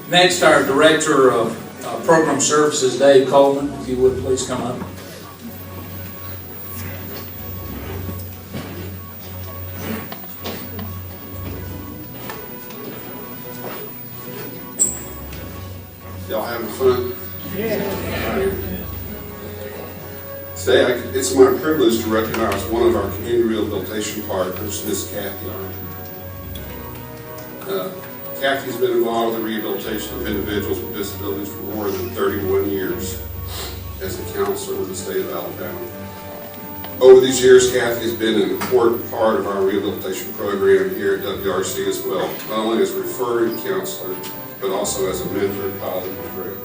Next, our Director of Program Services, Dave Coleman, if you would please come up. Y'all having fun? Today, it's my privilege to recognize one of our community rehabilitation partners, Miss Kathy Arnold. Kathy's been involved in the rehabilitation of individuals with disabilities for more than 31 years as a counselor in the state of Alabama. Over these years, Kathy has been an important part of our rehabilitation program here at WRC as well, not only as a referring counselor, but also as a mentor, colleague, and friend.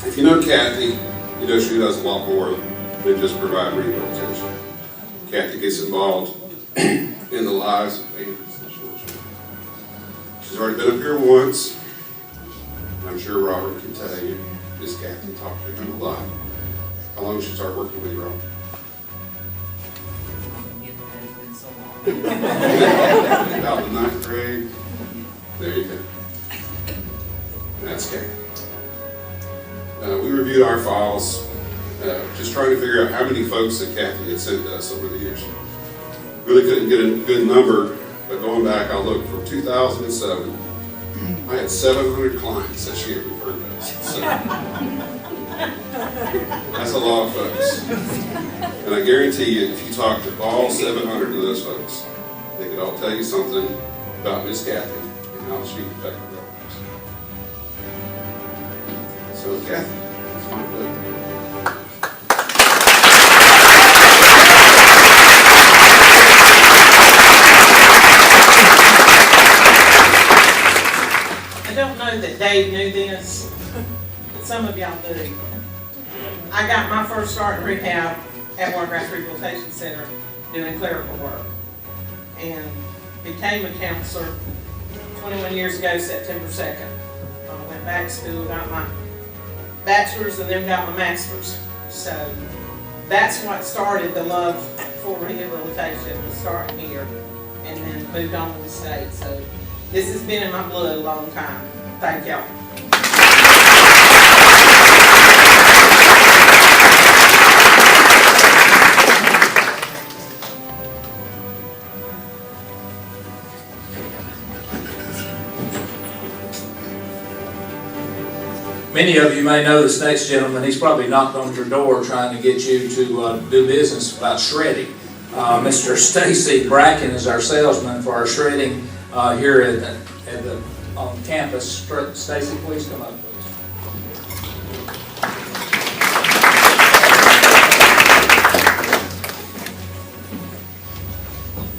If you know Kathy, you know she does a lot more than just provide rehabilitation. Kathy gets involved in the lives of families. She's already been up here once. I'm sure Robert can tell you, Miss Kathy talked to him a lot. How long did she start working with you, Robert? About the 9th grade. There you go. That's Kathy. We reviewed our files, just trying to figure out how many folks that Kathy had sent to us over the years. Really couldn't get a good number, but going back, I looked from 2007. I had 700 clients that she had referred to us. So, that's a lot of folks. And I guarantee you, if you talk to all 700 of those folks, they could all tell you something about Miss Kathy and how she affected their lives. So, Kathy, it's my pleasure. I don't know that Dave knew this, but some of y'all do. I got my first start in rehab at WRC Rehabilitation Center doing clerical work and became a counselor 21 years ago, September 2nd. I went back to school, got my bachelor's and then got my master's. So that's what started the love for rehabilitation, was starting here and then moved on to the state. So this has been in my blood a long time. Thank y'all. Many of you may know this next gentleman. He's probably knocked on your door trying to get you to do business about shredding. Mr. Stacy Bracken is our salesman for our shredding here on campus. Stacy, please come up, please.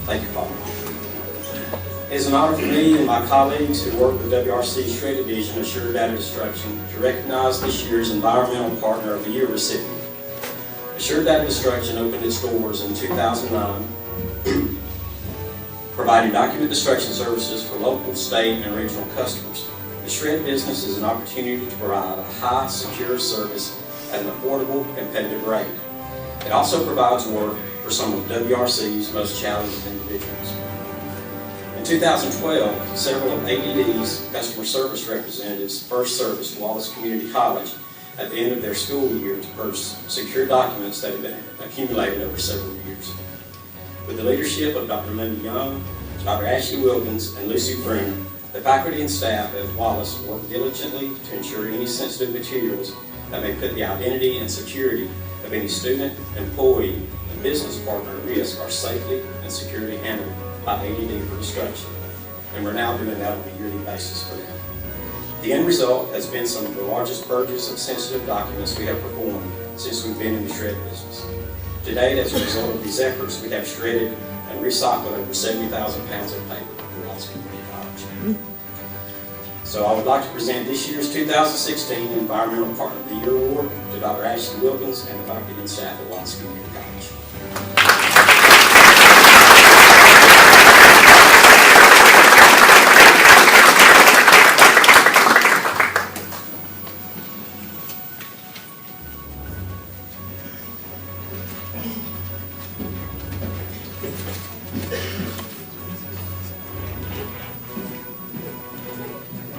Thank you, Paul. It is an honor for me and my colleagues who work with WRC's Shred Division of Assured Data Destruction to recognize this year's Environmental Partner of the Year recipient. Assured Data Destruction opened its doors in 2009, providing document destruction services for local, state, and regional customers. The shred business is an opportunity to provide a high, secure service at an affordable, competitive rate. It also provides work for some of WRC's most challenged individuals. In 2012, several of ADD's customer service representatives first serviced Wallace Community College at the end of their school year to purchase secure documents that had been accumulated over several years. With the leadership of Dr. Linda Young, Dr. Ashley Wilkins, and Lucy Bruner, the faculty and staff at Wallace worked diligently to ensure any sensitive materials that may put the identity and security of any student, employee, and business partner at risk are safely and securely handled by ADD for destruction. And we're now doing that on a yearly basis for them. The end result has been some of the largest purges of sensitive documents we have performed since we've been in the shred business. To date, as a result of these efforts, we have shredded and recycled over 70,000 pounds of paper for Wallace Community College. So I would like to present this year's 2016 Environmental Partner of the Year Award to Dr. Ashley Wilkins and the faculty and staff at Wallace Community College.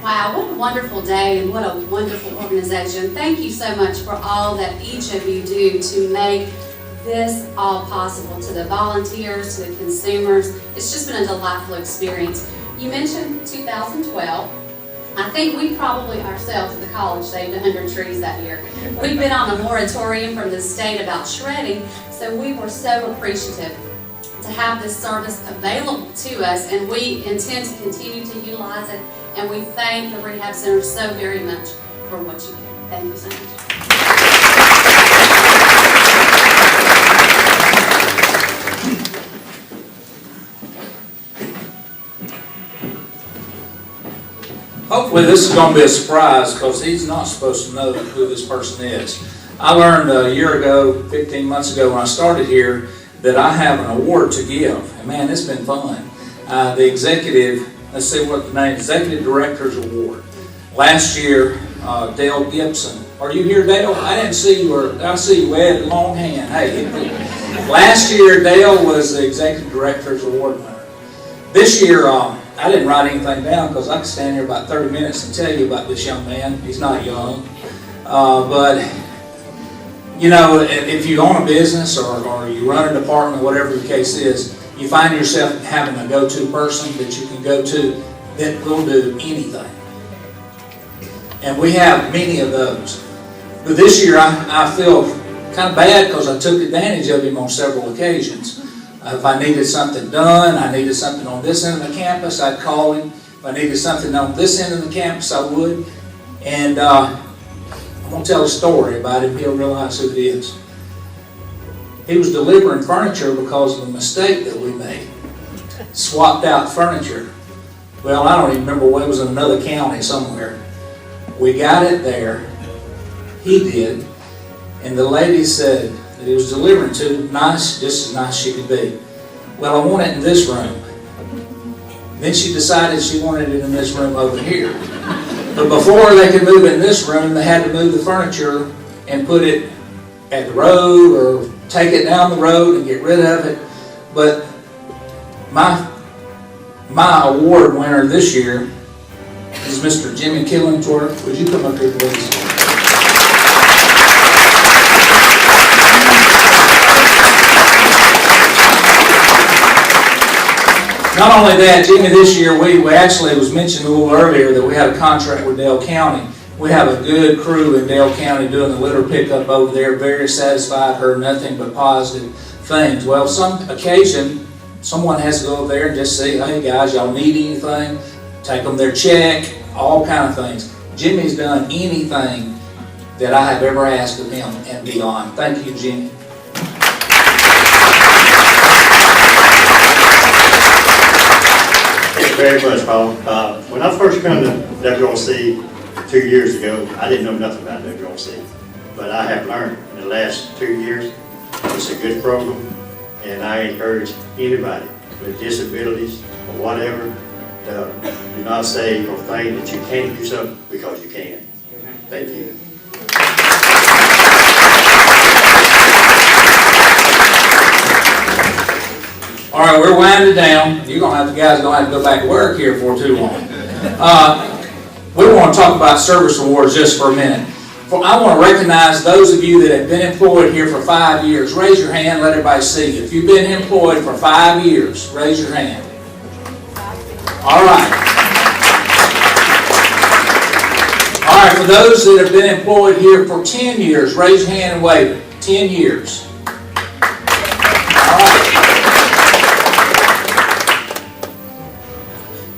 Wow, what a wonderful day and what a wonderful organization. Thank you so much for all that each of you do to make this all possible, to the volunteers, to the consumers. It's just been a delightful experience. You mentioned 2012. I think we probably ourselves at the college saved 100 trees that year. We've been on a moratorium from the state about shredding, so we were so appreciative to have this service available to us, and we intend to continue to utilize it, and we thank the Rehab Center so very much for what you do. Thank you so much. Hopefully this is going to be a surprise because he's not supposed to know who this person is. I learned a year ago, 15 months ago when I started here, that I have an award to give. And man, it's been fun. The executive, let's see what the name, Executive Director's Award. Last year, Dale Gibson. Are you here, Dale? I didn't see you, or I see you had a long hand. Hey, last year, Dale was the Executive Director's Award winner. This year, I didn't write anything down because I could stand here about 30 minutes and tell you about this young man. He's not young. But, you know, if you own a business or you run a department, whatever the case is, you find yourself having a go-to person that you can go to that will do anything. And we have many of those. But this year I feel kind of bad because I took advantage of him on several occasions. If I needed something done, I needed something on this end of the campus, I'd call him. If I needed something on this end of the campus, I would. And I'm going to tell a story about him. He'll realize who it is. He was delivering furniture because of a mistake that we made. Swapped out furniture. Well, I don't even remember what, it was in another county somewhere. We got it there. He did. And the lady said that he was delivering to, nice, just as nice as she could be. Well, I want it in this room. Then she decided she wanted it in this room over here. But before they could move it in this room, they had to move the furniture and put it at the road or take it down the road and get rid of it. But my award winner this year is Mr. Jimmy Killentorp. Would you come up here, please? Not only that, Jimmy, this year we actually, was mentioned a little earlier that we had a contract with Dale County. We have a good crew in Dale County doing the litter pickup over there. Very satisfied, heard nothing but positive things. Well, some occasion, someone has to go over there and just say, hey guys, y'all need anything? Take them their check, all kind of things. Jimmy's done anything that I have ever asked of him and beyond. Thank you, Jimmy. Very much, Paul. When I first came to WRC 2 years ago, I didn't know nothing about WRC. But I have learned in the last 2 years, it's a good program, and I encourage anybody with disabilities or whatever to do not say or think that you can't do something because you can. Thank you. All right, we're winding down. You're gonna have, the guys are gonna have to go back to work here for too long. We want to talk about service awards just for a minute. I want to recognize those of you that have been employed here for 5 years. Raise your hand, let everybody see you. If you've been employed for 5 years, raise your hand. All right. All right, for those that have been employed here for 10 years, raise your hand and wave. 10 years. All right.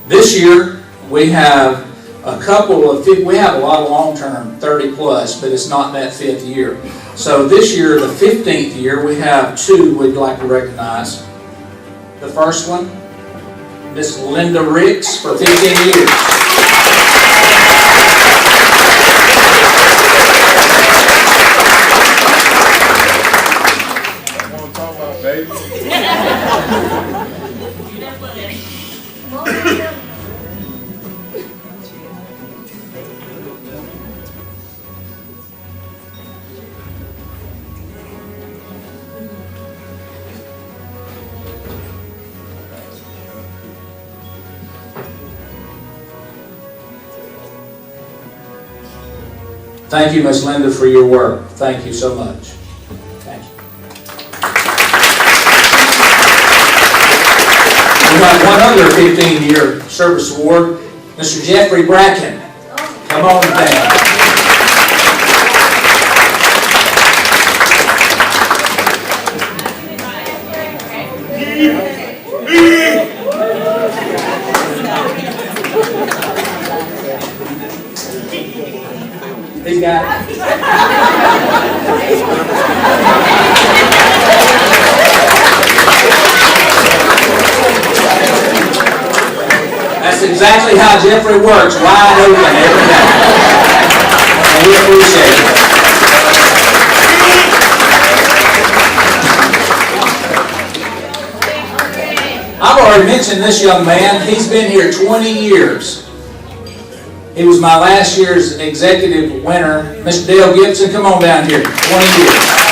This year, we have a couple of, we have a lot of long-term, 30 plus, but it's not that 5th year. So this year, the 15th year, we have 2 we'd like to recognize. The first one, Miss Linda Ricks for 15 years. I want to talk about baby. Thank you, Ms. Linda, for your work. Thank you so much. Thank you. We got one other 15-year service award, Mr. Jeffrey Bracken. Come on down. He's got it. That's exactly how Jeffrey works, wide open every day. And we appreciate it. I've already mentioned this young man. He's been here 20 years. He was my last year's executive winner. Mr. Dale Gibson, come on down here. 20 years.